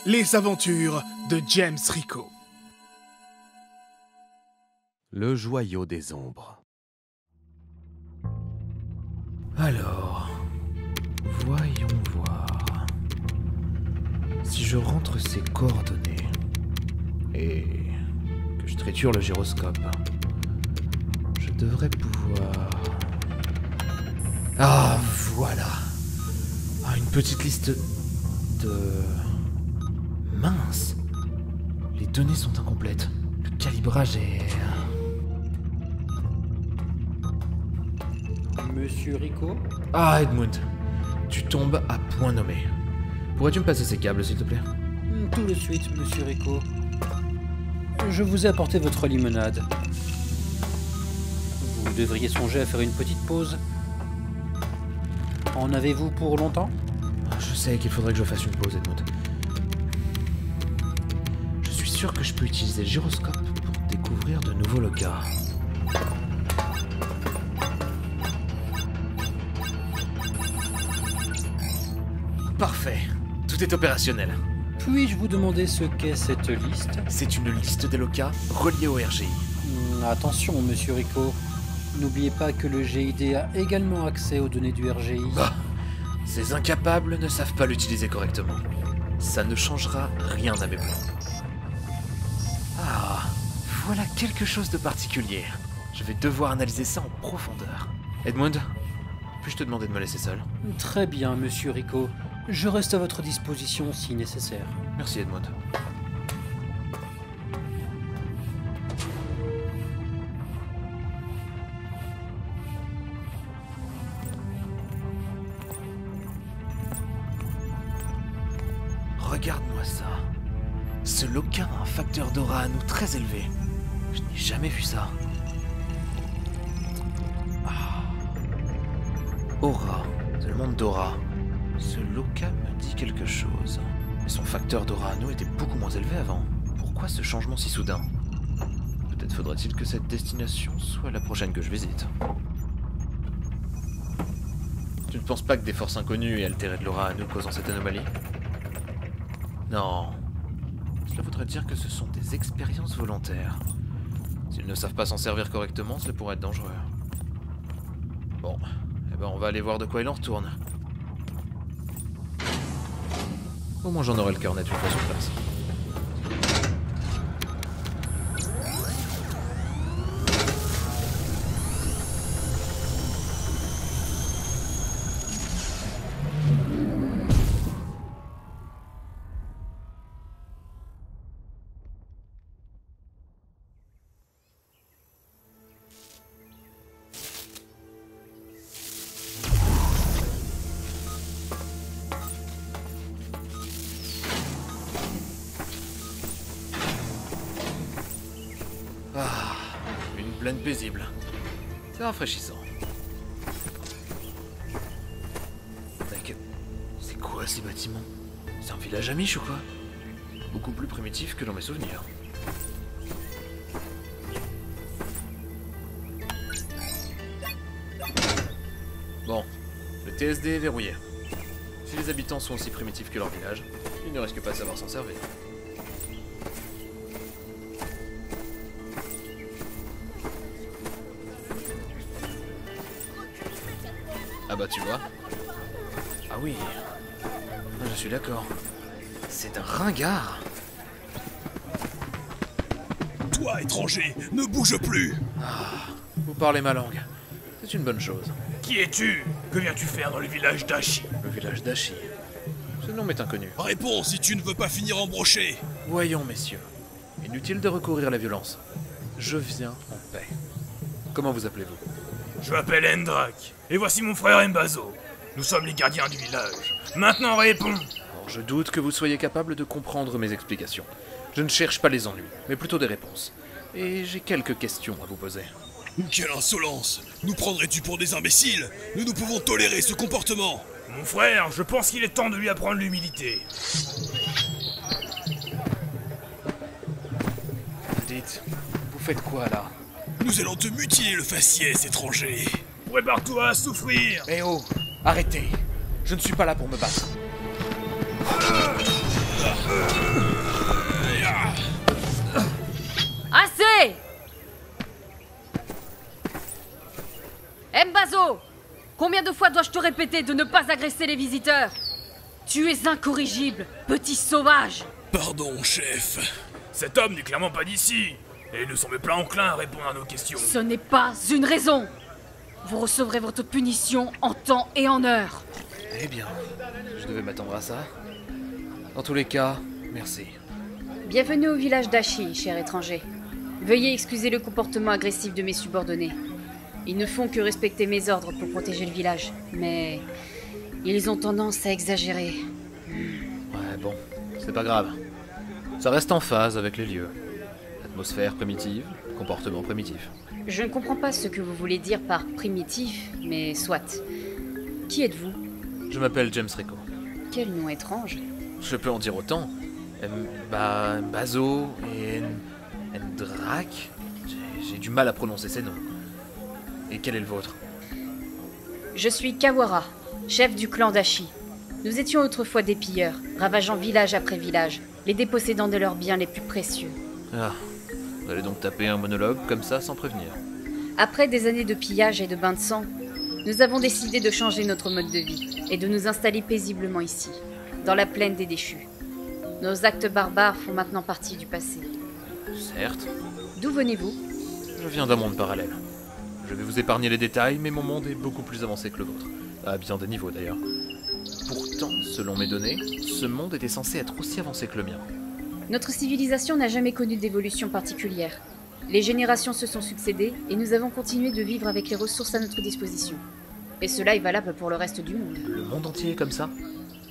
Les aventures de James Rico. Le joyau des ombres. Alors, voyons voir. Si je rentre ces coordonnées et que je triture le gyroscope, je devrais pouvoir... Ah, voilà. Ah, une petite liste de... Mince. Les données sont incomplètes. Le calibrage est... Monsieur Rico? Ah, Edmund. Tu tombes à point nommé. Pourrais-tu me passer ces câbles, s'il te plaît? Tout de suite, monsieur Rico. Je vous ai apporté votre limonade. Vous devriez songer à faire une petite pause. En avez-vous pour longtemps? Je sais qu'il faudrait que je fasse une pause, Edmund. Je suis sûr que je peux utiliser le gyroscope pour découvrir de nouveaux locats. Parfait. Tout est opérationnel. Puis-je vous demander ce qu'est cette liste? C'est une liste des locats reliés au RGI. Attention, monsieur Rico. N'oubliez pas que le GID a également accès aux données du RGI. Bah, ces incapables ne savent pas l'utiliser correctement. Ça ne changera rien à mes plans. Ah, voilà quelque chose de particulier. Je vais devoir analyser ça en profondeur. Edmund, puis-je te demander de me laisser seul? Très bien, monsieur Rico. Je reste à votre disposition si nécessaire. Merci, Edmund. Regarde-moi ça. Ce loquin a un facteur d'aura à nous très élevé. Je n'ai jamais vu ça. Ah. Aura. C'est le monde d'aura. Ce loca me dit quelque chose. Mais son facteur d'aura à nous était beaucoup moins élevé avant. Pourquoi ce changement si soudain? Peut-être faudrait-il que cette destination soit la prochaine que je visite. Tu ne penses pas que des forces inconnues aient altéré de l'aura à nous causant cette anomalie? Non. Cela voudrait dire que ce sont des expériences volontaires. S'ils ne savent pas s'en servir correctement, cela pourrait être dangereux. Bon, eh ben on va aller voir de quoi il en retourne. Au moins j'en aurai le cœur net une fois sur place. Ah, une plaine paisible. C'est rafraîchissant. Mec, c'est quoi ces bâtiments? C'est un village amiche ou quoi? Beaucoup plus primitif que dans mes souvenirs. Bon, le TSD est verrouillé. Si les habitants sont aussi primitifs que leur village, ils ne risquent pas de savoir s'en servir. Ah bah tu vois. Ah oui. Je suis d'accord. C'est un ringard. Toi, étranger, ne bouge plus. Ah, vous parlez ma langue. C'est une bonne chose. Qui es-tu? Que viens-tu faire dans le village d'Ashi? Le village d'Ashi. Ce nom m'est inconnu. Réponds si tu ne veux pas finir embroché. Voyons, messieurs. Inutile de recourir à la violence. Je viens en paix. Comment vous appelez-vous? Je m'appelle Endrak, et voici mon frère Mbazo. Nous sommes les gardiens du village. Maintenant réponds. Alors, je doute que vous soyez capable de comprendre mes explications. Je ne cherche pas les ennuis, mais plutôt des réponses. Et j'ai quelques questions à vous poser. Quelle insolence! Nous prendrais-tu pour des imbéciles? Nous ne pouvons tolérer ce comportement. Mon frère, je pense qu'il est temps de lui apprendre l'humilité. Dites, vous faites quoi là? Nous allons te mutiler le faciès, étranger. Prépare-toi à souffrir. Eh oh, arrêtez. Je ne suis pas là pour me battre. Assez! Mbazo! Combien de fois dois-je te répéter de ne pas agresser les visiteurs? Tu es incorrigible, petit sauvage! Pardon, chef. Cet homme n'est clairement pas d'ici. Et ne semble pas enclin à répondre à nos questions. Ce n'est pas une raison! Vous recevrez votre punition en temps et en heure. Eh bien, je devais m'attendre à ça. Dans tous les cas, merci. Bienvenue au village d'Ashi, cher étranger. Veuillez excuser le comportement agressif de mes subordonnés. Ils ne font que respecter mes ordres pour protéger le village, mais ils ont tendance à exagérer. Ouais, bon, c'est pas grave. Ça reste en phase avec les lieux. Atmosphère primitive, comportement primitif. Je ne comprends pas ce que vous voulez dire par primitif, mais soit. Qui êtes-vous? Je m'appelle James Rico. Quel nom étrange. Je peux en dire autant. Bazo et Ndrak. J'ai du mal à prononcer ces noms. Et quel est le vôtre? Je suis Kawara, chef du clan d'Ashi. Nous étions autrefois des pilleurs, ravageant village après village, les dépossédant de leurs biens les plus précieux. Ah, vous allez donc taper un monologue comme ça sans prévenir. Après des années de pillage et de bains de sang, nous avons décidé de changer notre mode de vie et de nous installer paisiblement ici, dans la plaine des déchus. Nos actes barbares font maintenant partie du passé. Certes. D'où venez-vous? Je viens d'un monde parallèle. Je vais vous épargner les détails, mais mon monde est beaucoup plus avancé que le vôtre. À bien des niveaux d'ailleurs. Pourtant, selon mes données, ce monde était censé être aussi avancé que le mien. Notre civilisation n'a jamais connu d'évolution particulière. Les générations se sont succédées et nous avons continué de vivre avec les ressources à notre disposition. Et cela est valable pour le reste du monde. Le monde entier est comme ça?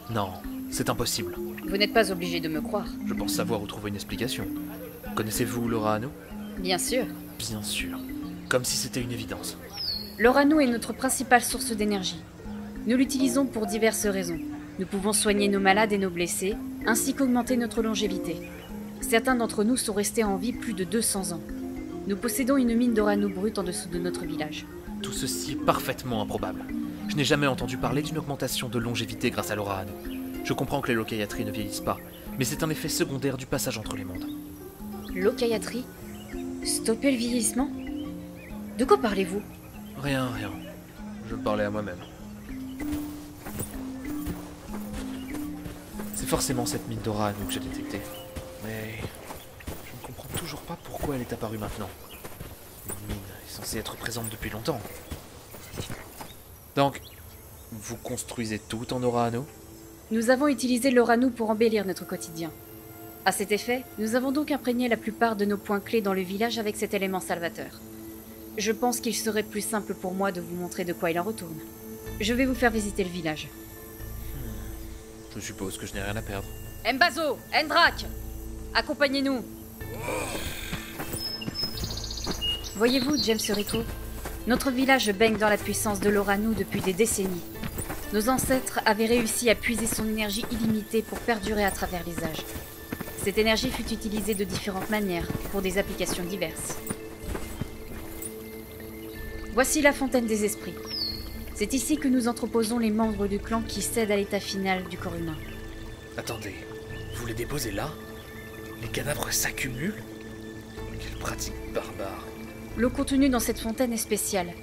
Non, c'est impossible. Vous n'êtes pas obligé de me croire. Je pense savoir où trouver une explication. Connaissez-vous l'Orano? Bien sûr. Bien sûr. Comme si c'était une évidence. L'Orano est notre principale source d'énergie. Nous l'utilisons pour diverses raisons. Nous pouvons soigner nos malades et nos blessés, ainsi qu'augmenter notre longévité. Certains d'entre nous sont restés en vie plus de 200 ans. Nous possédons une mine d'Orano brute en dessous de notre village. Tout ceci est parfaitement improbable. Je n'ai jamais entendu parler d'une augmentation de longévité grâce à l'Orano. Je comprends que les locaillatries ne vieillissent pas, mais c'est un effet secondaire du passage entre les mondes. Locaillatrie? Stopper le vieillissement? De quoi parlez-vous? Rien. Je parlais à moi-même. C'est forcément cette mine d'Orano que j'ai détectée. Mais je ne comprends toujours pas pourquoi elle est apparue maintenant. Une mine est censée être présente depuis longtemps. Donc, vous construisez tout en Orano? Nous avons utilisé l'Orano pour embellir notre quotidien. À cet effet, nous avons donc imprégné la plupart de nos points clés dans le village avec cet élément salvateur. Je pense qu'il serait plus simple pour moi de vous montrer de quoi il en retourne. Je vais vous faire visiter le village. Je suppose que je n'ai rien à perdre. Mbazo, Ndrak, accompagnez-nous. Voyez-vous, James Rico, notre village baigne dans la puissance de l'Orano depuis des décennies. Nos ancêtres avaient réussi à puiser son énergie illimitée pour perdurer à travers les âges. Cette énergie fut utilisée de différentes manières, pour des applications diverses. Voici la fontaine des esprits. C'est ici que nous entreposons les membres du clan qui cèdent à l'état final du corps humain. Attendez, vous les déposez là? Les cadavres s'accumulent? Quelle pratique barbare. L'eau contenue dans cette fontaine est spéciale.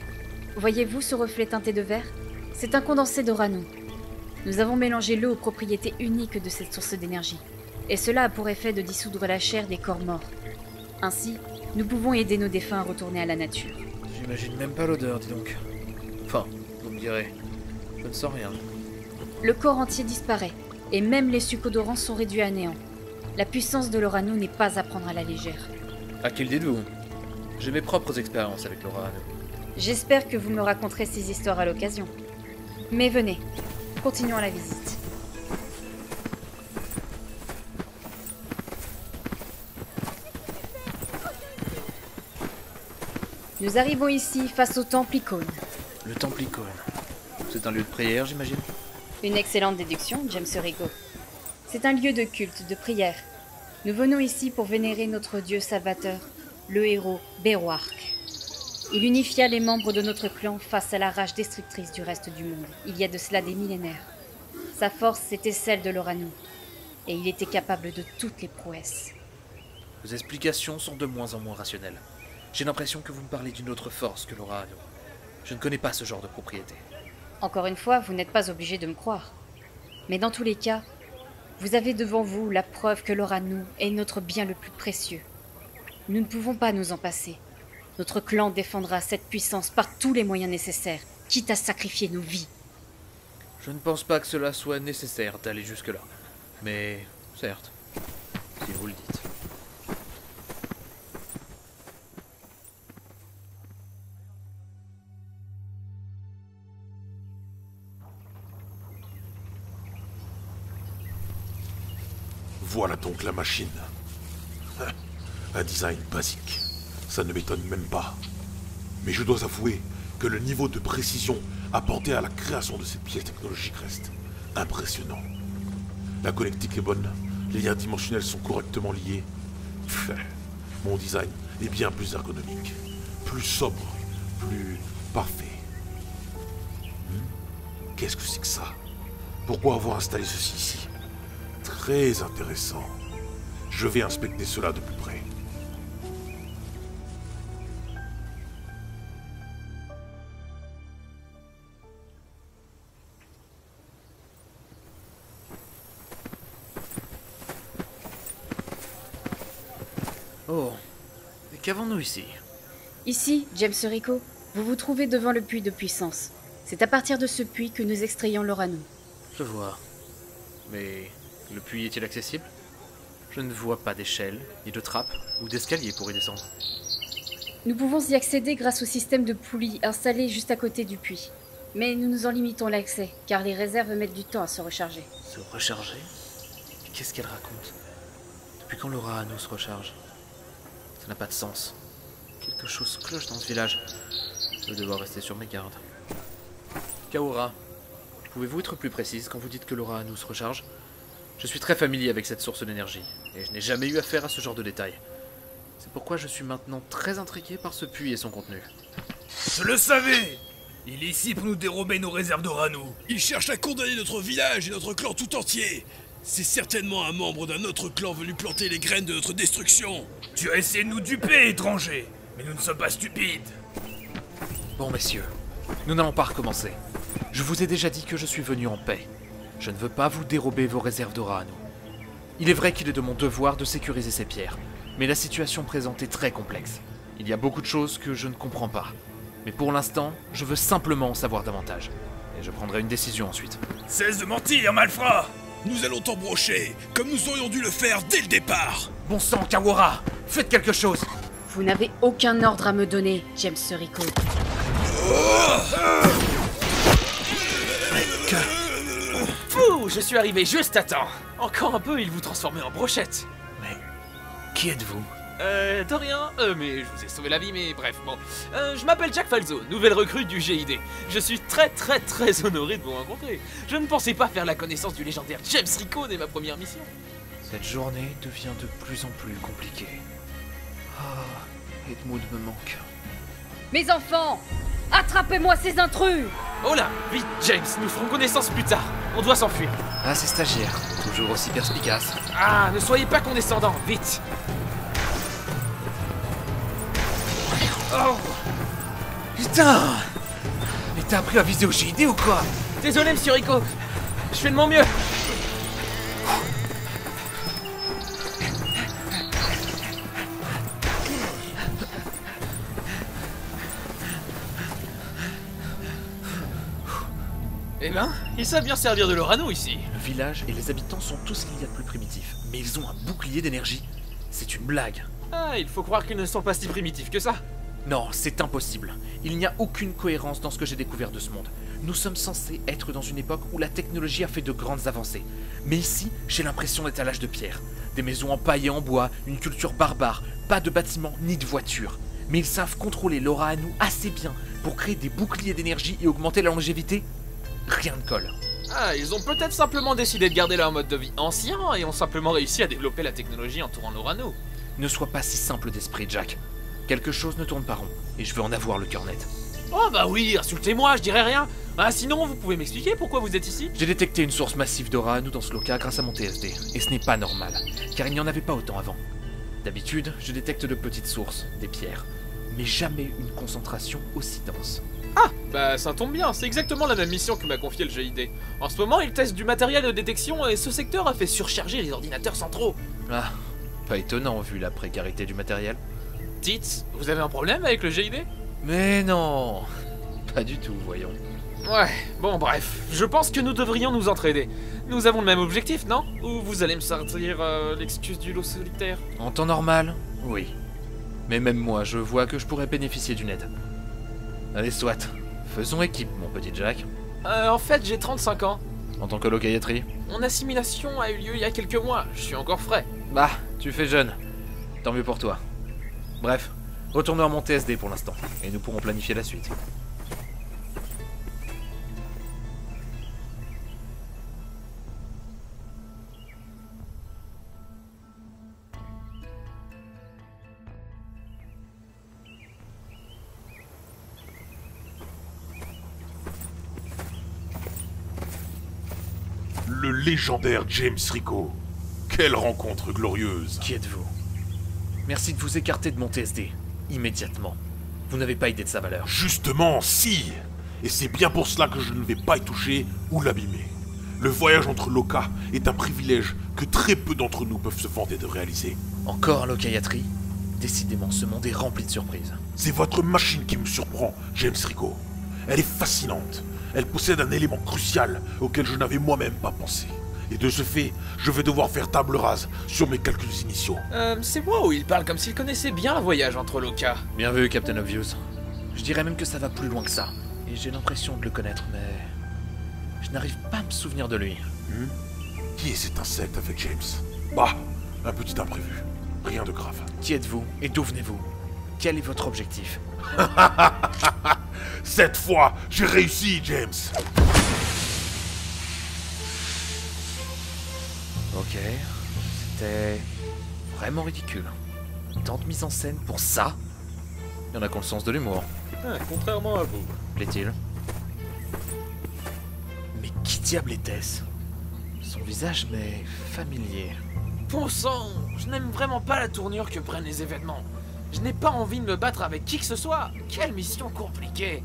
Voyez-vous ce reflet teinté de vert? C'est un condensé d'Orano. Nous avons mélangé l'eau aux propriétés uniques de cette source d'énergie. Et cela a pour effet de dissoudre la chair des corps morts. Ainsi, nous pouvons aider nos défunts à retourner à la nature. J'imagine même pas l'odeur, dis donc. Enfin, vous me direz, je ne sens rien. Le corps entier disparaît, et même les succodorants sont réduits à néant. La puissance de l'Orano n'est pas à prendre à la légère. À qui le dites-vous? J'ai mes propres expériences avec l'Orano. J'espère que vous me raconterez ces histoires à l'occasion. Mais venez, continuons la visite. Nous arrivons ici face au temple Icône. Le temple Icône. C'est un lieu de prière, j'imagine? Une excellente déduction, James Rico. C'est un lieu de culte, de prière. Nous venons ici pour vénérer notre dieu salvateur, le héros Beroark. Il unifia les membres de notre clan face à la rage destructrice du reste du monde, il y a de cela des millénaires. Sa force était celle de l'Orano. Et il était capable de toutes les prouesses. Vos explications sont de moins en moins rationnelles. J'ai l'impression que vous me parlez d'une autre force que Laura Hanno. Je ne connais pas ce genre de propriété. Encore une fois, vous n'êtes pas obligé de me croire. Mais dans tous les cas, vous avez devant vous la preuve que l'Oranu est notre bien le plus précieux. Nous ne pouvons pas nous en passer. Notre clan défendra cette puissance par tous les moyens nécessaires, quitte à sacrifier nos vies. Je ne pense pas que cela soit nécessaire d'aller jusque-là. Mais, certes, si vous le dites. Voilà donc la machine. Un design basique. Ça ne m'étonne même pas. Mais je dois avouer que le niveau de précision apporté à la création de cette pièce technologique reste impressionnant. La connectique est bonne, les liens dimensionnels sont correctement liés. Mon design est bien plus ergonomique, plus sobre, plus parfait. Qu'est-ce que c'est que ça? Pourquoi avoir installé ceci ici? Très intéressant. Je vais inspecter cela de plus près. Oh, et qu'avons-nous ici? Ici, James Rico, vous vous trouvez devant le puits de puissance. C'est à partir de ce puits que nous extrayons l'Oranu. Je vois. Mais le puits est-il accessible? Je ne vois pas d'échelle, ni de trappe, ou d'escalier pour y descendre. Nous pouvons y accéder grâce au système de poulies installé juste à côté du puits. Mais nous nous en limitons l'accès, car les réserves mettent du temps à se recharger. Se recharger? Qu'est-ce qu'elle raconte? Depuis quand l'Oranu se recharge? Ça n'a pas de sens. Quelque chose cloche dans ce village. Je vais devoir rester sur mes gardes. Kaora, pouvez-vous être plus précise quand vous dites que l'Oranu se recharge? Je suis très familier avec cette source d'énergie, et je n'ai jamais eu affaire à ce genre de détails. C'est pourquoi je suis maintenant très intrigué par ce puits et son contenu. Je le savais! Il est ici pour nous dérober nos réserves d'Oranu. Il cherche à condamner notre village et notre clan tout entier. C'est certainement un membre d'un autre clan venu planter les graines de notre destruction. Tu as essayé de nous duper, étranger, mais nous ne sommes pas stupides. Bon, messieurs, nous n'allons pas recommencer. Je vous ai déjà dit que je suis venu en paix. Je ne veux pas vous dérober vos réserves d'Oranu. Il est vrai qu'il est de mon devoir de sécuriser ces pierres, mais la situation présente est très complexe. Il y a beaucoup de choses que je ne comprends pas. Mais pour l'instant, je veux simplement en savoir davantage. Et je prendrai une décision ensuite. Cesse de mentir, malfrat! Nous allons t'embrocher, comme nous aurions dû le faire dès le départ! Bon sang, Kaora! Faites quelque chose! Vous n'avez aucun ordre à me donner, James Rico. Fou, je suis arrivé juste à temps. Encore un peu, il vous transformait en brochette. Mais qui êtes-vous? De rien. Mais je vous ai sauvé la vie, mais bref, bon. Je m'appelle Jack Falzo, nouvelle recrue du GID. Je suis très honoré de vous rencontrer. Je ne pensais pas faire la connaissance du légendaire James Rico dès ma première mission. Cette journée devient de plus en plus compliquée. Ah, Edmund me manque. Mes enfants! Attrapez-moi ces intrus! Oh là, vite James, nous ferons connaissance plus tard. On doit s'enfuir. Ah, ces stagiaires, toujours aussi perspicaces. Ah, ne soyez pas condescendants, vite. Oh! Putain! Mais t'as appris à viser au GID ou quoi? Désolé, monsieur Rico. Je fais de mon mieux. Eh ben, ils savent bien servir de l'Oranu ici. Le village et les habitants sont tous ce qu'il y a de plus primitif. Mais ils ont un bouclier d'énergie. C'est une blague. Ah, il faut croire qu'ils ne sont pas si primitifs que ça. Non, c'est impossible. Il n'y a aucune cohérence dans ce que j'ai découvert de ce monde. Nous sommes censés être dans une époque où la technologie a fait de grandes avancées. Mais ici, j'ai l'impression d'être à l'âge de pierre. Des maisons empaillées en bois, une culture barbare, pas de bâtiments ni de voitures. Mais ils savent contrôler l'Oranu assez bien pour créer des boucliers d'énergie et augmenter la longévité. Rien ne colle. Ah, ils ont peut-être simplement décidé de garder leur mode de vie ancien et ont simplement réussi à développer la technologie entourant l'Oranu. Ne sois pas si simple d'esprit, Jack. Quelque chose ne tourne pas rond, et je veux en avoir le cœur net. Oh bah oui, insultez-moi, je dirais rien. Ah, sinon, vous pouvez m'expliquer pourquoi vous êtes ici? J'ai détecté une source massive d'aura à nous dans ce local grâce à mon TSD. Et ce n'est pas normal, car il n'y en avait pas autant avant. D'habitude, je détecte de petites sources, des pierres, mais jamais une concentration aussi dense. Ah, bah ça tombe bien, c'est exactement la même mission que m'a confié le GID. En ce moment, il teste du matériel de détection et ce secteur a fait surcharger les ordinateurs centraux. Ah, pas étonnant vu la précarité du matériel. Dites, vous avez un problème avec le GID? Mais non, pas du tout, voyons. Ouais, bon bref, je pense que nous devrions nous entraider. Nous avons le même objectif, non? Ou vous allez me sortir l'excuse du lot solitaire? En temps normal, oui. Mais même moi, je vois que je pourrais bénéficier d'une aide. Allez, soit. Faisons équipe, mon petit Jack. En fait, j'ai 35 ans. En tant que locaillaterie. Mon assimilation a eu lieu il y a quelques mois, je suis encore frais. Bah, tu fais jeune. Tant mieux pour toi. Bref, retournons à mon TSD pour l'instant, et nous pourrons planifier la suite. Le légendaire James Rico. Quelle rencontre glorieuse. Qui êtes-vous? Merci de vous écarter de mon TSD, immédiatement. Vous n'avez pas idée de sa valeur. Justement, si. Et c'est bien pour cela que je ne vais pas y toucher ou l'abîmer. Le voyage entre locas est un privilège que très peu d'entre nous peuvent se vanter de réaliser. Encore un locaillaterie? Décidément, ce monde est rempli de surprises. C'est votre machine qui me surprend, James Rico. Elle est fascinante. Elle possède un élément crucial auquel je n'avais moi-même pas pensé. Et de ce fait, je vais devoir faire table rase sur mes calculs initiaux. C'est moi où il parle comme s'il connaissait bien le voyage entre locas. Bien vu, Captain Obvious. Je dirais même que ça va plus loin que ça. Et j'ai l'impression de le connaître, mais... je n'arrive pas à me souvenir de lui. Qui est cet insecte avec James? Bah, un petit imprévu. Rien de grave. Qui êtes-vous et d'où venez-vous? Quel est votre objectif? Cette fois, j'ai réussi, James. Ok, c'était vraiment ridicule. Tant de mise en scène pour ça? Il y en a qui ont le sens de l'humour. Contrairement à vous. Plaît-il? Mais qui diable était-ce? Son visage m'est familier. Bon sang, je n'aime vraiment pas la tournure que prennent les événements. Je n'ai pas envie de me battre avec qui que ce soit. Quelle mission compliquée.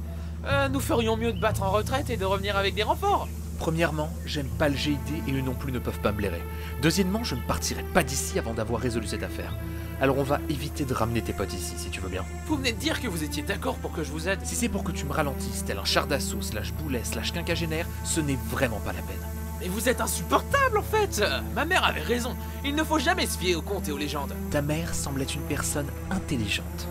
Nous ferions mieux de battre en retraite et de revenir avec des renforts. Premièrement, j'aime pas le GID et eux non plus ne peuvent pas me blairer. Deuxièmement, je ne partirai pas d'ici avant d'avoir résolu cette affaire. Alors on va éviter de ramener tes potes ici, si tu veux bien. Vous venez de dire que vous étiez d'accord pour que je vous aide. Si c'est pour que tu me ralentisses, tel un char d'assaut, / boulet, / quinquagénaire, ce n'est vraiment pas la peine. Mais vous êtes insupportable en fait. Ma mère avait raison. Il ne faut jamais se fier aux contes et aux légendes. Ta mère semble être une personne intelligente.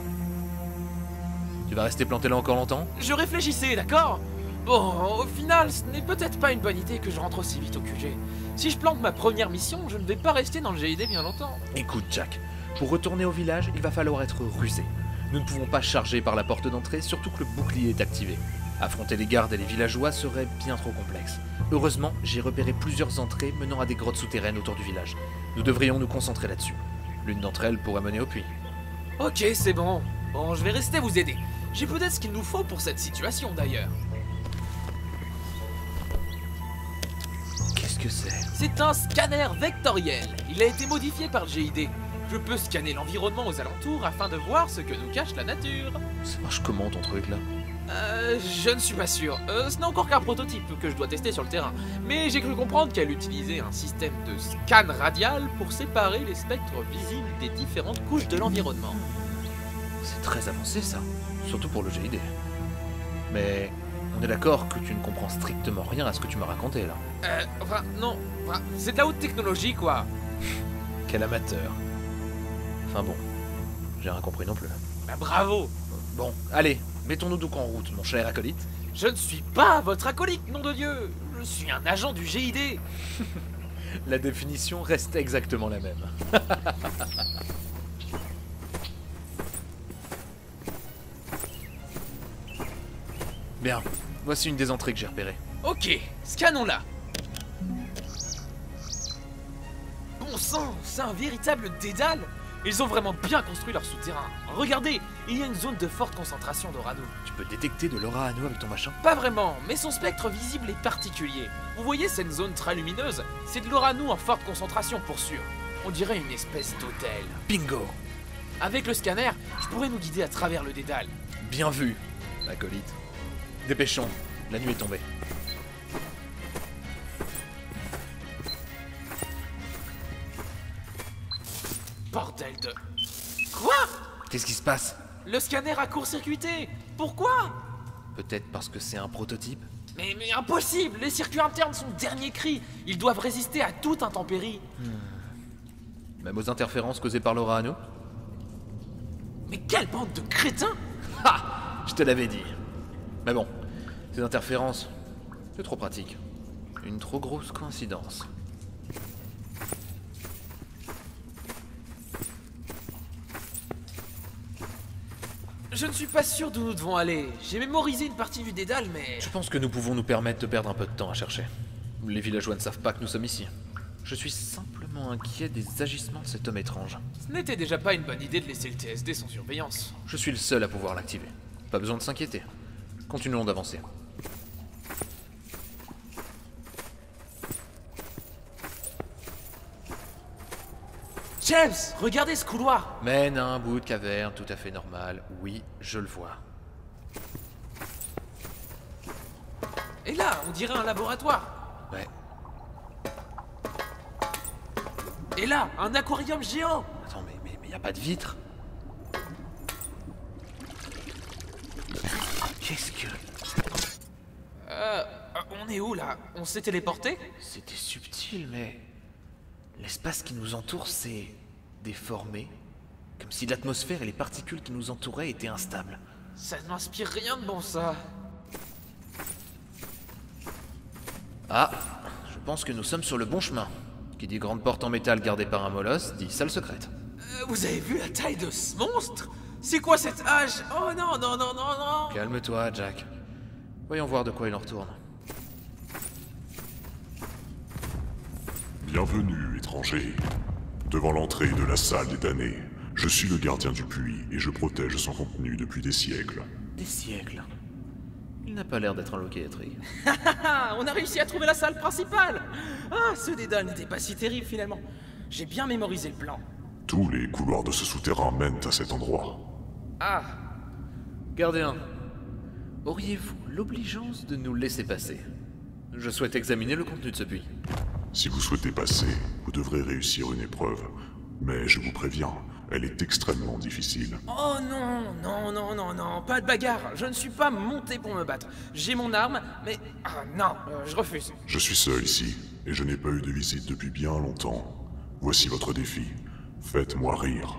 Tu vas rester planté là encore longtemps? Je réfléchissais, d'accord? Bon, au final, ce n'est peut-être pas une bonne idée que je rentre aussi vite au QG. Si je plante ma première mission, je ne vais pas rester dans le GID bien longtemps. Écoute, Jack, pour retourner au village, il va falloir être rusé. Nous ne pouvons pas charger par la porte d'entrée, surtout que le bouclier est activé. Affronter les gardes et les villageois serait bien trop complexe. Heureusement, j'ai repéré plusieurs entrées menant à des grottes souterraines autour du village. Nous devrions nous concentrer là-dessus. L'une d'entre elles pourrait mener au puits. Ok, c'est bon. Bon, je vais rester vous aider. J'ai peut-être ce qu'il nous faut pour cette situation d'ailleurs. Qu'est-ce que c'est? C'est un scanner vectoriel. Il a été modifié par le GID. Je peux scanner l'environnement aux alentours afin de voir ce que nous cache la nature. Ça marche comment ton truc là? Je ne suis pas sûr. Ce n'est encore qu'un prototype que je dois tester sur le terrain. Mais j'ai cru comprendre qu'elle utilisait un système de scan radial pour séparer les spectres visibles des différentes couches de l'environnement. C'est très avancé ça, surtout pour le GID. Mais on est d'accord que tu ne comprends strictement rien à ce que tu m'as raconté là. Enfin, non. Enfin, c'est de la haute technologie quoi. Quel amateur. Enfin bon, j'ai rien compris non plus. Bah bravo. Bon, allez, mettons-nous donc en route, mon cher acolyte. Je ne suis pas votre acolyte, nom de Dieu. Je suis un agent du GID. La définition reste exactement la même. Bien, voici une des entrées que j'ai repérées. Ok, scannons-la. Bon sang, c'est un véritable dédale. Ils ont vraiment bien construit leur souterrain. Regardez, il y a une zone de forte concentration d'Orano. Tu peux détecter de l'aura Anno avec ton machin? Pas vraiment, mais son spectre visible est particulier. Vous voyez cette zone très lumineuse? C'est de l'Orano en forte concentration pour sûr. On dirait une espèce d'hôtel. Bingo! Avec le scanner, je pourrais nous guider à travers le dédale. Bien vu, acolyte. Dépêchons, la nuit est tombée. Bordel de... Quoi? Qu'est-ce qui se passe? Le scanner a court-circuité. Pourquoi? Peut-être parce que c'est un prototype? Mais impossible. Les circuits internes sont dernier cri. Ils doivent résister à toute intempérie. Même aux interférences causées par l'aura Anno? Mais quelle bande de crétins! Ha! Je te l'avais dit. Mais bon, ces interférences, c'est trop pratique. Une trop grosse coïncidence. Je ne suis pas sûr d'où nous devons aller. J'ai mémorisé une partie du dédale, mais... Je pense que nous pouvons nous permettre de perdre un peu de temps à chercher. Les villageois ne savent pas que nous sommes ici. Je suis simplement inquiet des agissements de cet homme étrange. Ce n'était déjà pas une bonne idée de laisser le TSD sans surveillance. Je suis le seul à pouvoir l'activer. Pas besoin de s'inquiéter. Continuons d'avancer. James, regardez ce couloir. Mène à un bout de caverne tout à fait normal. Oui, je le vois. Et là, on dirait un laboratoire. Ouais. Et là, un aquarium géant. Attends, mais y a pas de vitre? Qu'est-ce que... On est où là? On s'est téléporté? C'était subtil, mais... L'espace qui nous entoure s'est déformé. Comme si l'atmosphère et les particules qui nous entouraient étaient instables. Ça ne m'inspire rien de bon, ça. Ah, je pense que nous sommes sur le bon chemin. Qui dit grande porte en métal gardée par un molosse, dit salle secrète. Vous avez vu la taille de ce monstre? C'est quoi cette hache? Oh non, non, non, non, non! Calme-toi, Jack. Voyons voir de quoi il en retourne. Bienvenue, étranger. Devant l'entrée de la salle des damnés, je suis le gardien du puits et je protège son contenu depuis des siècles. Des siècles. Il n'a pas l'air d'être un loquetterie. On a réussi à trouver la salle principale! Ah, ce dédale n'était pas si terrible finalement. J'ai bien mémorisé le plan. Tous les couloirs de ce souterrain mènent à cet endroit. Ah, Gardien, auriez-vous l'obligeance de nous laisser passer? Je souhaite examiner le contenu de ce puits. Si vous souhaitez passer, vous devrez réussir une épreuve. Mais je vous préviens, elle est extrêmement difficile. oh non, non, non, non, non, pas de bagarre. Je ne suis pas monté pour me battre. J'ai mon arme, mais... Ah non, je refuse. Je suis seul ici, et je n'ai pas eu de visite depuis bien longtemps. Voici votre défi. Faites-moi rire.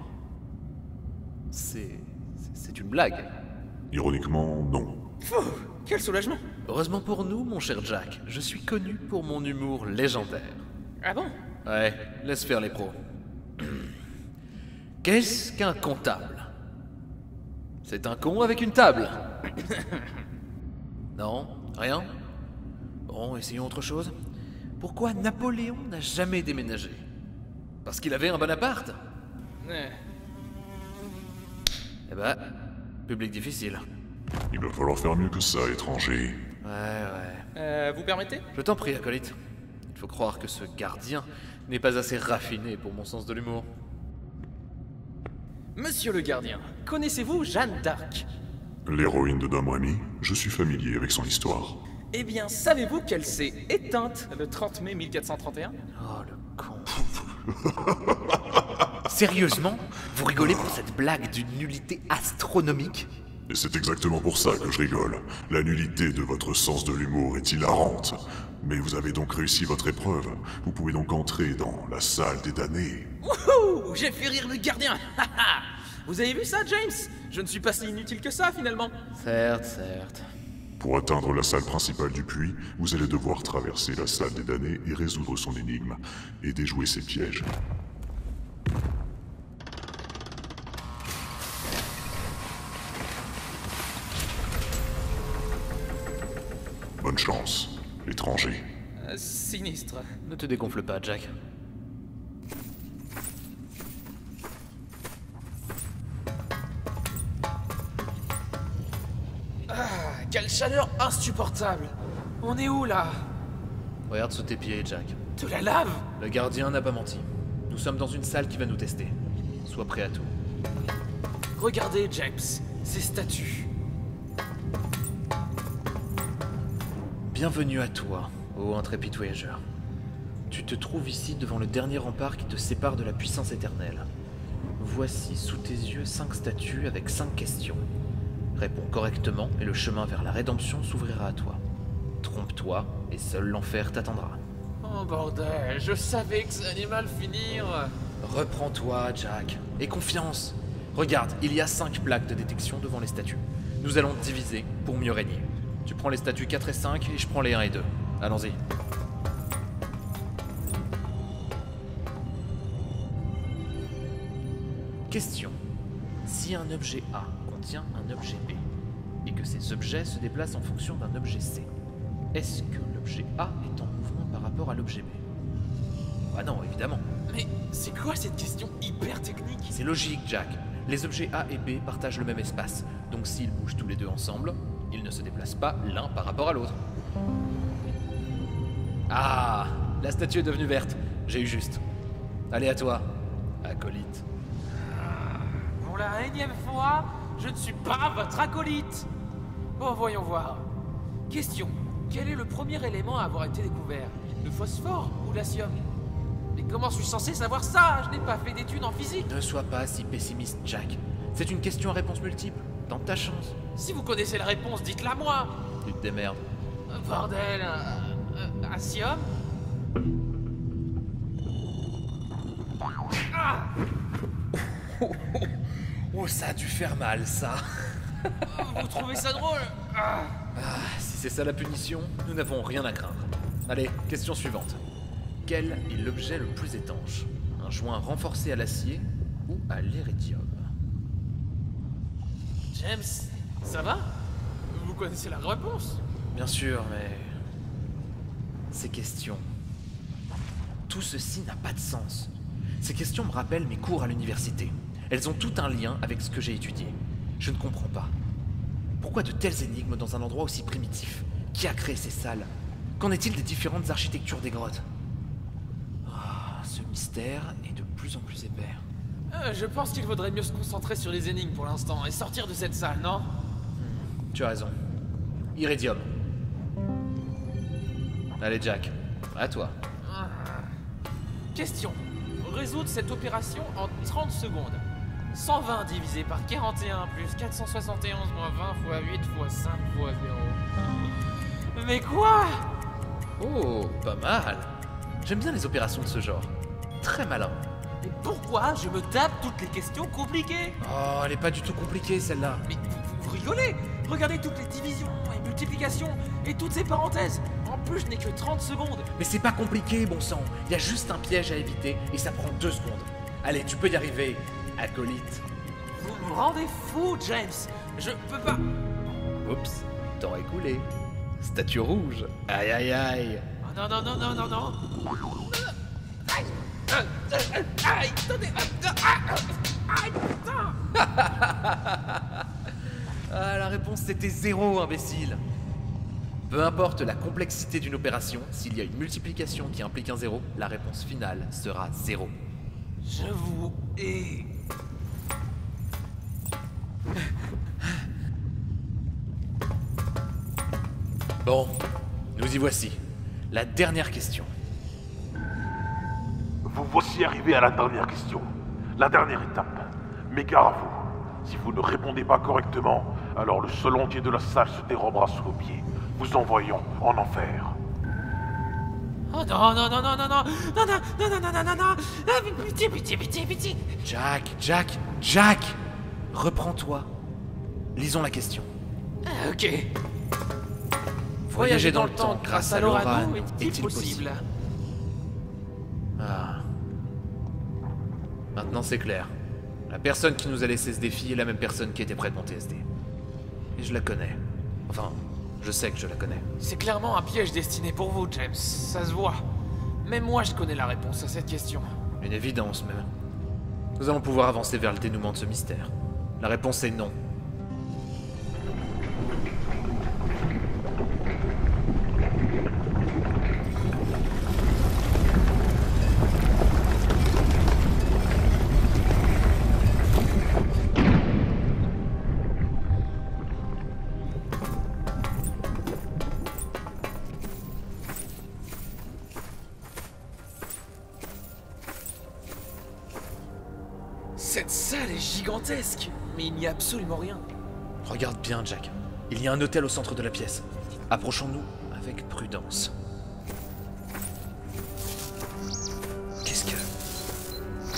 C'est une blague. Ironiquement, non. Quel soulagement. Heureusement pour nous, mon cher Jack, je suis connu pour mon humour légendaire. Ah bon? Ouais, laisse faire les pros. Qu'est-ce qu'un comptable? C'est un con avec une table. Non, rien? Bon, essayons autre chose. Pourquoi Napoléon n'a jamais déménagé? Parce qu'il avait un bon appart? Eh ben, public difficile. Il va falloir faire mieux que ça, étranger. Ouais. Vous permettez? Je t'en prie, acolyte. Il faut croire que ce gardien n'est pas assez raffiné pour mon sens de l'humour. Monsieur le gardien, connaissez-vous Jeanne d'Arc? L'héroïne de Dom Rémy, je suis familier avec son histoire. Eh bien, savez-vous qu'elle s'est éteinte le 30 mai 1431? Oh, le con. Sérieusement? Vous rigolez pour cette blague d'une nullité astronomique? Et c'est exactement pour ça que je rigole. La nullité de votre sens de l'humour est hilarante. Mais vous avez donc réussi votre épreuve. Vous pouvez donc entrer dans la salle des damnés. Wouhou! J'ai fait rire le gardien! Vous avez vu ça, James? Je ne suis pas si inutile que ça, finalement. Certes, certes. Pour atteindre la salle principale du puits, vous allez devoir traverser la salle des damnés et résoudre son énigme, et déjouer ses pièges. Bonne chance, l'étranger. Sinistre. Ne te dégonfle pas, Jack. Quelle chaleur insupportable! On est où là? Regarde sous tes pieds, Jack. De la lave? Le gardien n'a pas menti. Nous sommes dans une salle qui va nous tester. Sois prêt à tout. Regardez, James, ces statues. Bienvenue à toi, ô intrépide voyageur. Tu te trouves ici devant le dernier rempart qui te sépare de la puissance éternelle. Voici sous tes yeux 5 statues avec 5 questions. Réponds correctement et le chemin vers la rédemption s'ouvrira à toi. Trompe-toi et seul l'enfer t'attendra. Oh bordel, je savais que ça allait mal finir. Reprends-toi, Jack. Et confiance. Regarde, il y a 5 plaques de détection devant les statues. Nous allons diviser pour mieux régner. Tu prends les statues 4 et 5 et je prends les 1 et 2. Allons-y. Question. Si un objet A contient un objet B, et que ces objets se déplacent en fonction d'un objet C, est-ce que l'objet A est en mouvement par rapport à l'objet B? Ah non, évidemment. Mais c'est quoi cette question hyper technique? C'est logique, Jack. Les objets A et B partagent le même espace, donc s'ils bougent tous les deux ensemble, ils ne se déplacent pas l'un par rapport à l'autre. Ah, la statue est devenue verte. J'ai eu juste. Allez, à toi, acolyte. Pour la énième fois, je ne suis pas votre acolyte. Bon, voyons voir. Question. Quel est le premier élément à avoir été découvert? Le phosphore ou l'acium? Mais comment suis-je censé savoir ça? Je n'ai pas fait d'études en physique. Ne sois pas si pessimiste, Jack. C'est une question à réponse multiple. Tente ta chance. Si vous connaissez la réponse, dites-la moi. Tu te démerdes. Bordel, acium? Ah! Oh, ça a dû faire mal, ça. Vous trouvez ça drôle? Ah! Si c'est ça la punition, nous n'avons rien à craindre. Allez, question suivante. Quel est l'objet le plus étanche? Un joint renforcé à l'acier ou à l'iridium? James, ça va? Vous connaissez la réponse? Bien sûr, mais... Ces questions... Tout ceci n'a pas de sens. Ces questions me rappellent mes cours à l'université. Elles ont tout un lien avec ce que j'ai étudié. Je ne comprends pas. Pourquoi de telles énigmes dans un endroit aussi primitif? Qui a créé ces salles? Qu'en est-il des différentes architectures des grottes? Ce mystère est de plus en plus épais. Je pense qu'il vaudrait mieux se concentrer sur les énigmes pour l'instant et sortir de cette salle, non? Tu as raison. Iridium. Allez, Jack, à toi. Question. Résoudre cette opération en 30 secondes. 120 divisé par 41 plus 471 moins 20 fois 8 fois 5 fois 0. Mais quoi? Oh, pas mal. J'aime bien les opérations de ce genre. Très malin. Mais pourquoi je me tape toutes les questions compliquées? Oh, elle est pas du tout compliquée, celle-là. Mais vous rigolez? Regardez toutes les divisions et multiplications et toutes ces parenthèses. En plus, je n'ai que 30 secondes. Mais c'est pas compliqué, bon sang. Il y a juste un piège à éviter et ça prend 2 secondes. Allez, tu peux y arriver, acolyte. Vous me rendez fou, James. Je peux pas... Oups, temps écoulé. Statue rouge. Aïe aïe aïe. Oh, non, non, non, non, non, non. Aïe, aïe, attendez. Aïe, putain. Ah, la réponse c'était 0, imbécile. Peu importe la complexité d'une opération, s'il y a une multiplication qui implique un 0, la réponse finale sera 0. Je vous hais. Bon, nous y voici. La dernière question. Vous voici arrivé à la dernière question. La dernière étape. Mais gare à vous. Si vous ne répondez pas correctement, alors le sol entier de la salle se dérobera sous vos pieds, vous envoyant en enfer. Oh non, non, non, non, non, non, non, non, non, non, non, non, non, non, pitié, pitié, pitié, pitié. Jack, reprends-toi. Lisons la question. Ok. Voyager dans le temps grâce à l'Oran est-il possible? Ah. Maintenant c'est clair. La personne qui nous a laissé ce défi est la même personne qui était près de mon TSD. Et je la connais. Enfin, je sais que je la connais. C'est clairement un piège destiné pour vous, James. Ça se voit. Même moi, je connais la réponse à cette question. Une évidence, même. Nous allons pouvoir avancer vers le dénouement de ce mystère. La réponse est non. Cette salle est gigantesque, mais il n'y a absolument rien. Regarde bien, Jack. Il y a un hôtel au centre de la pièce. Approchons-nous avec prudence. Qu'est-ce que...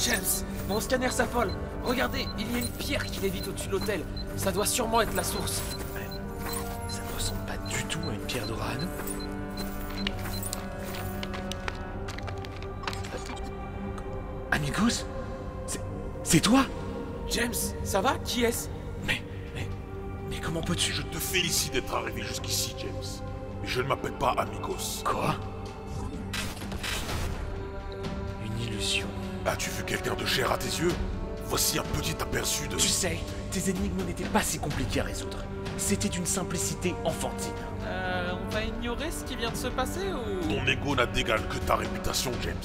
James, mon scanner s'affole. Regardez, il y a une pierre qui lévite au-dessus de l'hôtel. Ça doit sûrement être la source. Mais ça ne ressemble pas du tout à une pierre d'Orano. Amigos? C'est toi? James, ça va? Qui est-ce? Mais comment peux-tu? Je te félicite d'être arrivé jusqu'ici, James. Mais je ne m'appelle pas Amigos. Quoi? Une illusion. As-tu vu quelqu'un de cher à tes yeux? Voici un petit aperçu de... Tu sais, tes énigmes n'étaient pas si compliquées à résoudre. C'était d'une simplicité enfantine. On va ignorer ce qui vient de se passer ou... Ton ego n'a d'égal que ta réputation, James.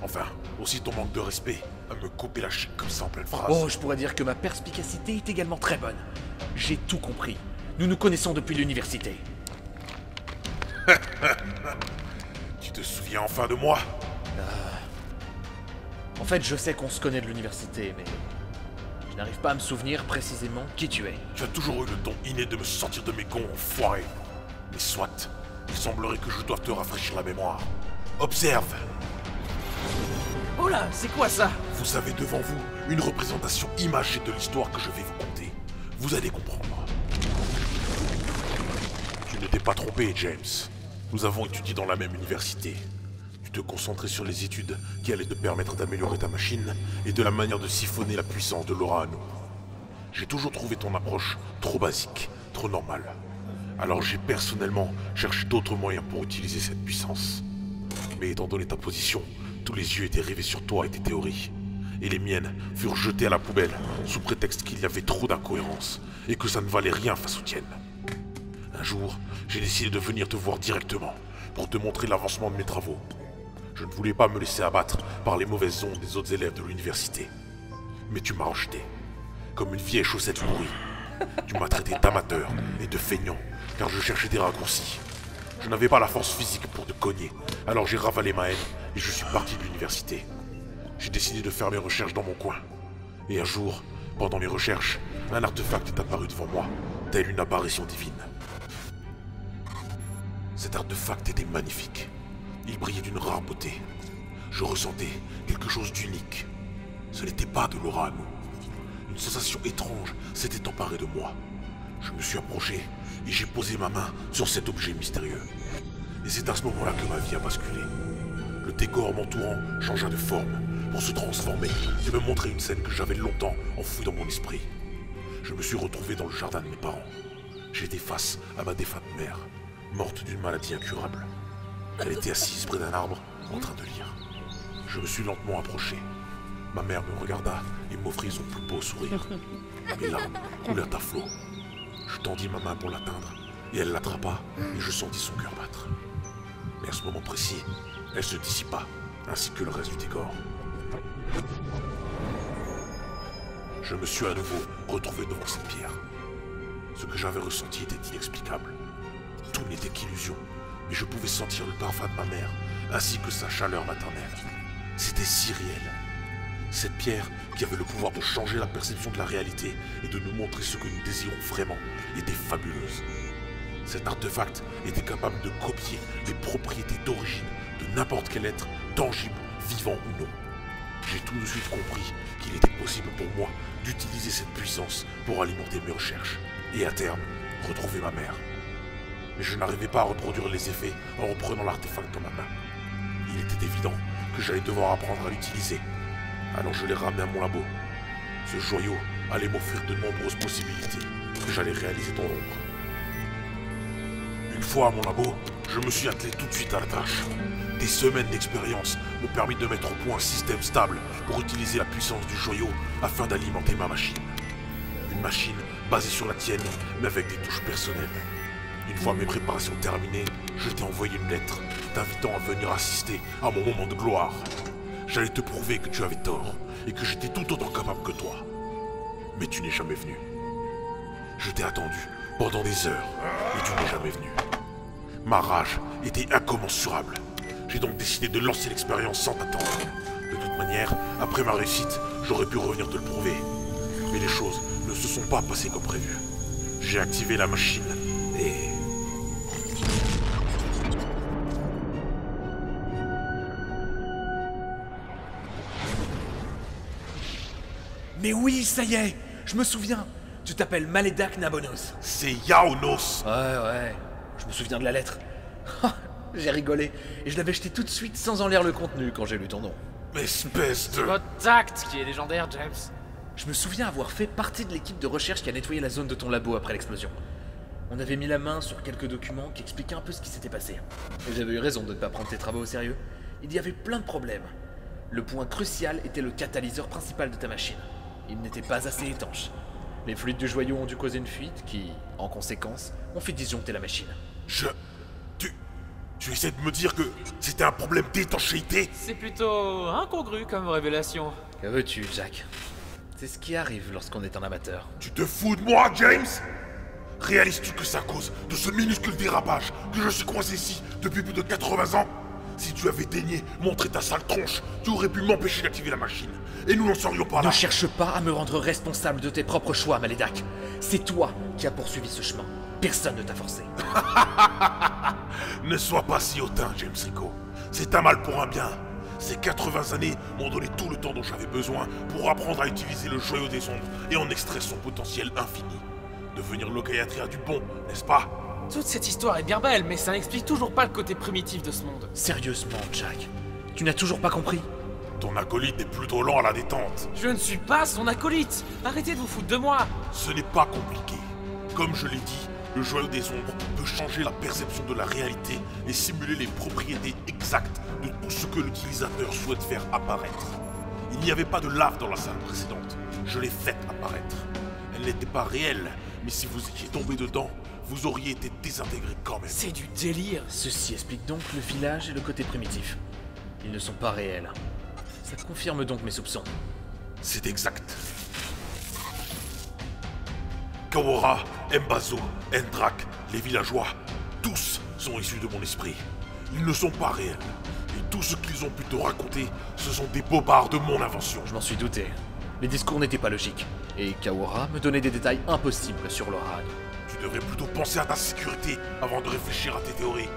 Enfin, aussi ton manque de respect à me couper la chic comme ça en pleine phrase. Oh, je pourrais dire que ma perspicacité est également très bonne. J'ai tout compris. Nous nous connaissons depuis l'université. Tu te souviens enfin de moi? En fait, je sais qu'on se connaît de l'université, mais... je n'arrive pas à me souvenir précisément qui tu es. Tu as toujours eu le don inné de me sortir de mes gonds, enfoiré. Mais soit, il semblerait que je doive te rafraîchir la mémoire. Observe! Oh là, c'est quoi ça? Vous avez devant vous une représentation imagée de l'histoire que je vais vous conter. Vous allez comprendre. Tu ne t'es pas trompé, James. Nous avons étudié dans la même université. Tu te concentrais sur les études qui allaient te permettre d'améliorer ta machine et de la manière de siphonner la puissance de l'Orano. J'ai toujours trouvé ton approche trop basique, trop normale. Alors j'ai personnellement cherché d'autres moyens pour utiliser cette puissance. Mais étant donné ta position, tous les yeux étaient rivés sur toi et tes théories. Et les miennes furent jetées à la poubelle, sous prétexte qu'il y avait trop d'incohérences, et que ça ne valait rien face aux tiennes. Un jour, j'ai décidé de venir te voir directement, pour te montrer l'avancement de mes travaux. Je ne voulais pas me laisser abattre par les mauvaises ondes des autres élèves de l'université. Mais tu m'as rejeté, comme une vieille chaussette pourrie. Tu m'as traité d'amateur et de feignant, car je cherchais des raccourcis. Je n'avais pas la force physique pour te cogner, alors j'ai ravalé ma haine et je suis parti de l'université. J'ai décidé de faire mes recherches dans mon coin. Et un jour, pendant mes recherches, un artefact est apparu devant moi, tel une apparition divine. Cet artefact était magnifique. Il brillait d'une rare beauté. Je ressentais quelque chose d'unique. Ce n'était pas de l'Orano. Une sensation étrange s'était emparée de moi. Je me suis approché et j'ai posé ma main sur cet objet mystérieux. Et c'est à ce moment-là que ma vie a basculé. Le décor m'entourant changea de forme pour se transformer et me montrer une scène que j'avais longtemps enfouie dans mon esprit. Je me suis retrouvé dans le jardin de mes parents. J'étais face à ma défunte mère, morte d'une maladie incurable. Elle était assise près d'un arbre, en train de lire. Je me suis lentement approché. Ma mère me regarda et m'offrit son plus beau sourire. Mes larmes coulèrent à flot. Je tendis ma main pour l'atteindre, et elle l'attrapa, et je sentis son cœur battre. Mais à ce moment précis, elle se dissipa, ainsi que le reste du décor. Je me suis à nouveau retrouvé devant cette pierre. Ce que j'avais ressenti était inexplicable. Tout n'était qu'illusion, mais je pouvais sentir le parfum de ma mère, ainsi que sa chaleur maternelle. C'était si réel. Cette pierre, qui avait le pouvoir de changer la perception de la réalité et de nous montrer ce que nous désirons vraiment, était fabuleuse. Cet artefact était capable de copier les propriétés d'origine de n'importe quel être, tangible, vivant ou non. J'ai tout de suite compris qu'il était possible pour moi d'utiliser cette puissance pour alimenter mes recherches et à terme, retrouver ma mère. Mais je n'arrivais pas à reproduire les effets en reprenant l'artefact dans ma main. Il était évident que j'allais devoir apprendre à l'utiliser. Alors je l'ai ramené à mon labo. Ce joyau allait m'offrir de nombreuses possibilités que j'allais réaliser dans l'ombre. Une fois à mon labo, je me suis attelé tout de suite à la tâche. Des semaines d'expérience m'ont permis de mettre au point un système stable pour utiliser la puissance du joyau afin d'alimenter ma machine. Une machine basée sur la tienne, mais avec des touches personnelles. Une fois mes préparations terminées, je t'ai envoyé une lettre t'invitant à venir assister à mon moment de gloire. J'allais te prouver que tu avais tort et que j'étais tout autant capable que toi. Mais tu n'es jamais venu. Je t'ai attendu pendant des heures et tu n'es jamais venu. Ma rage était incommensurable. J'ai donc décidé de lancer l'expérience sans t'attendre. De toute manière, après ma réussite, j'aurais pu revenir te le prouver. Mais les choses ne se sont pas passées comme prévu. J'ai activé la machine et... Mais oui, ça y est, je me souviens. Tu t'appelles Maledak Nabonos. C'est Yaonos. Ouais, je me souviens de la lettre. J'ai rigolé, et je l'avais jeté tout de suite sans en lire le contenu quand j'ai lu ton nom. Espèce de... Votre tact qui est légendaire, James. Je me souviens avoir fait partie de l'équipe de recherche qui a nettoyé la zone de ton labo après l'explosion. On avait mis la main sur quelques documents qui expliquaient un peu ce qui s'était passé. Et j'avais eu raison de ne pas prendre tes travaux au sérieux. Il y avait plein de problèmes. Le point crucial était le catalyseur principal de ta machine. Il n'était pas assez étanche. Les fluides du joyau ont dû causer une fuite qui, en conséquence, ont fait disjoncter la machine. Tu essaies de me dire que c'était un problème d'étanchéité? C'est plutôt incongru comme révélation. Que veux-tu, Jack? C'est ce qui arrive lorsqu'on est un amateur. Tu te fous de moi, James? Réalises-tu que c'est à cause de ce minuscule dérapage que je suis coincé ici depuis plus de 80 ans? Si tu avais daigné montrer ta sale tronche, tu aurais pu m'empêcher d'activer la machine. Et nous n'en serions pas là. Ne cherche pas à me rendre responsable de tes propres choix, Maledak. C'est toi qui as poursuivi ce chemin. Personne ne t'a forcé. Ne sois pas si hautain, James Rico. C'est un mal pour un bien. Ces 80 années m'ont donné tout le temps dont j'avais besoin pour apprendre à utiliser le joyau des ombres et en extraire son potentiel infini. Devenir locataire du bon, n'est-ce pas? Toute cette histoire est bien belle, mais ça n'explique toujours pas le côté primitif de ce monde. Sérieusement, Jack, tu n'as toujours pas compris? Ton acolyte est plutôt lent à la détente. Je ne suis pas son acolyte. Arrêtez de vous foutre de moi. Ce n'est pas compliqué. Comme je l'ai dit, le joyau des ombres peut changer la perception de la réalité et simuler les propriétés exactes de tout ce que l'utilisateur souhaite faire apparaître. Il n'y avait pas de lave dans la salle précédente. Je l'ai faite apparaître. Elle n'était pas réelle, mais si vous étiez tombé dedans, vous auriez été désintégré quand même. C'est du délire. Ceci explique donc le village et le côté primitif. Ils ne sont pas réels. Ça confirme donc mes soupçons. C'est exact. Kawara, Mbazo, Endrak, les villageois, tous sont issus de mon esprit. Ils ne sont pas réels. Et tout ce qu'ils ont pu te raconter, ce sont des bobards de mon invention. Je m'en suis douté. Les discours n'étaient pas logiques. Et Kawara me donnait des détails impossibles sur l'Orad. Tu devrais plutôt penser à ta sécurité avant de réfléchir à tes théories.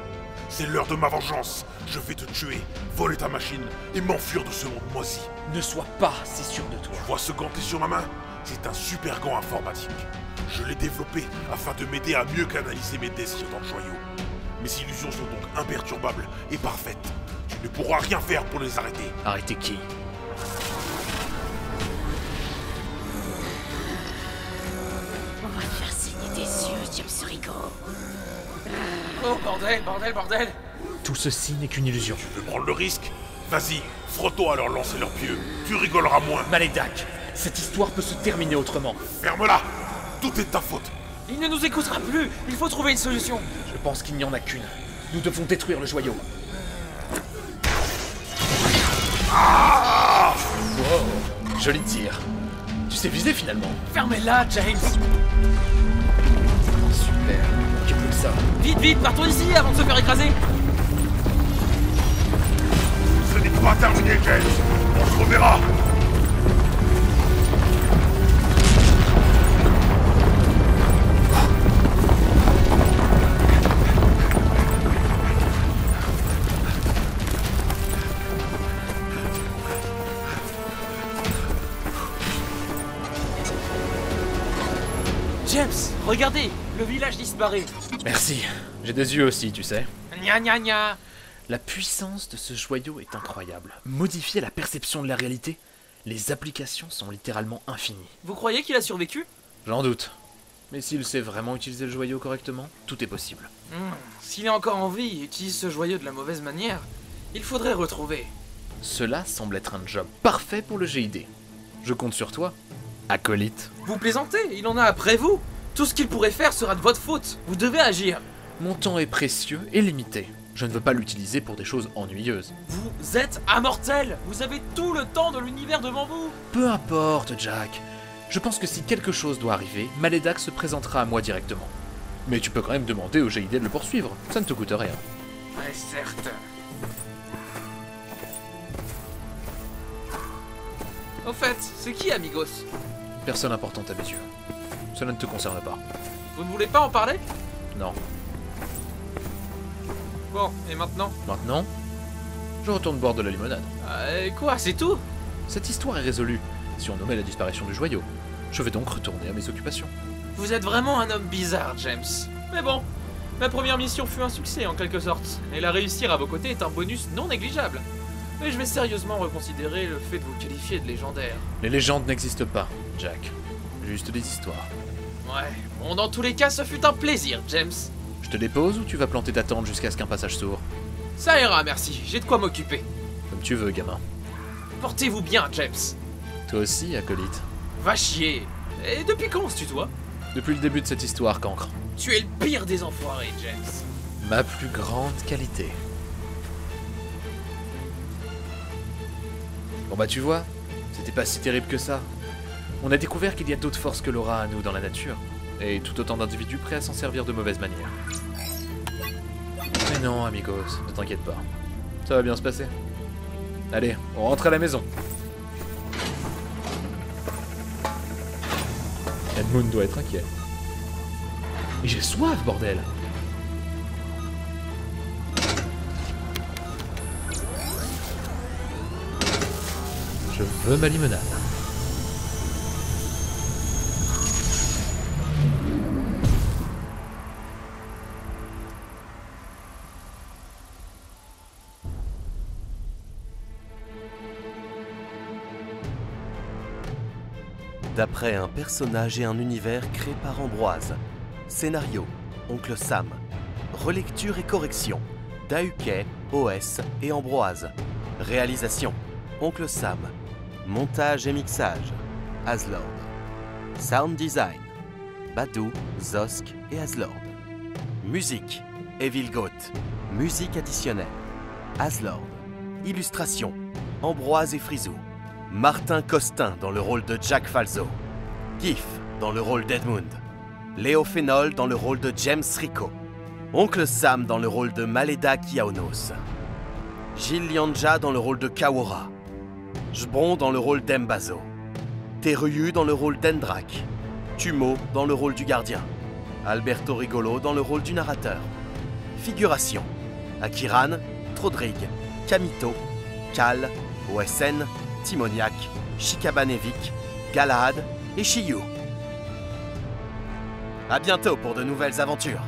C'est l'heure de ma vengeance. Je vais te tuer, voler ta machine et m'enfuir de ce monde moisi. Ne sois pas si sûr de toi. Tu vois ce ganté sur ma main? C'est un super gant informatique. Je l'ai développé afin de m'aider à mieux canaliser mes désirs dans le joyau. Mes illusions sont donc imperturbables et parfaites. Tu ne pourras rien faire pour les arrêter. Arrêter qui? On va te faire saigner des yeux, James Rico. Oh bordel. Tout ceci n'est qu'une illusion. Tu veux prendre le risque? Vas-y, frotte-toi à leur lancer leurs pieux. Tu rigoleras moins. Maledak, cette histoire peut se terminer autrement. Ferme-la. Tout est de ta faute. Il ne nous écoutera plus. Il faut trouver une solution. Je pense qu'il n'y en a qu'une. Nous devons détruire le joyau. Ah! Wow, joli tir. Tu sais viser finalement. Fermez-la, James. Super, manquait plus que ça. Vite, partons d'ici avant de se faire écraser. Ce n'est pas terminé, James. On se reverra. James, regardez, le village disparaît. Merci, j'ai des yeux aussi, tu sais. Gna. La puissance de ce joyau est incroyable. Modifier la perception de la réalité, les applications sont littéralement infinies. Vous croyez qu'il a survécu? J'en doute. Mais s'il sait vraiment utiliser le joyau correctement, tout est possible. S'il est encore en vie et utilise ce joyau de la mauvaise manière, il faudrait retrouver. Cela semble être un job parfait pour le GID. Je compte sur toi, acolyte. Vous plaisantez, il en a après vous. Tout ce qu'il pourrait faire sera de votre faute. Vous devez agir. Mon temps est précieux et limité. Je ne veux pas l'utiliser pour des choses ennuyeuses. Vous êtes immortel. Vous avez tout le temps de l'univers devant vous. Peu importe, Jack. Je pense que si quelque chose doit arriver, Maledak se présentera à moi directement. Mais tu peux quand même demander au GID de le poursuivre. Ça ne te coûte rien. Ouais, certes. Au fait, c'est qui Amigos? Personne importante à mes yeux. Cela ne te concerne pas. Vous ne voulez pas en parler? Non. Bon, et maintenant? Maintenant, je retourne boire de la limonade. Quoi, c'est tout? Cette histoire est résolue, si on nommait la disparition du joyau. Je vais donc retourner à mes occupations. Vous êtes vraiment un homme bizarre, James. Mais bon, ma première mission fut un succès en quelque sorte, et la réussir à vos côtés est un bonus non négligeable. Mais je vais sérieusement reconsidérer le fait de vous qualifier de légendaire. Les légendes n'existent pas, Jack. Juste des histoires. Ouais, bon, dans tous les cas, ce fut un plaisir, James. Je te dépose ou tu vas planter ta tente jusqu'à ce qu'un passage s'ouvre? Ça ira, merci, j'ai de quoi m'occuper. Comme tu veux, gamin. Portez-vous bien, James. Toi aussi, acolyte. Va chier. Et depuis quand on se tutoie? Depuis le début de cette histoire, cancre. Tu es le pire des enfoirés, James. Ma plus grande qualité. Bon bah tu vois, c'était pas si terrible que ça. On a découvert qu'il y a d'autres forces que l'aura à nous dans la nature, et tout autant d'individus prêts à s'en servir de mauvaise manière. Mais non, amigos, ne t'inquiète pas. Ça va bien se passer. Allez, on rentre à la maison. Edmund doit être inquiet. Et j'ai soif, bordel! Je veux ma limonade. D'après un personnage et un univers créé par Ambroise. Scénario, Oncle Sam. Relecture et correction, Dahuquet, OS et Ambroise. Réalisation, Oncle Sam. Montage et mixage, Aslord. Sound design, Badou, Zosk et Aslord. Musique, Evil Goat. Musique additionnelle, Aslord. Illustration, Ambroise et Frisou. Martin Costin dans le rôle de Jack Falzo. Gif dans le rôle d'Edmund. Léo Phénol dans le rôle de James Rico. Oncle Sam dans le rôle de Maleda Kiaonos. Gilles Lianja dans le rôle de Kawora. Jbron dans le rôle d'Embazo. Teruyu dans le rôle d'Endrak. Tumo dans le rôle du gardien. Alberto Rigolo dans le rôle du narrateur. Figuration, Akiran, Trodrig, Kamito, Kal, OSN, Timoniak, Shikabanevik, Galahad et Shiyu. À bientôt pour de nouvelles aventures.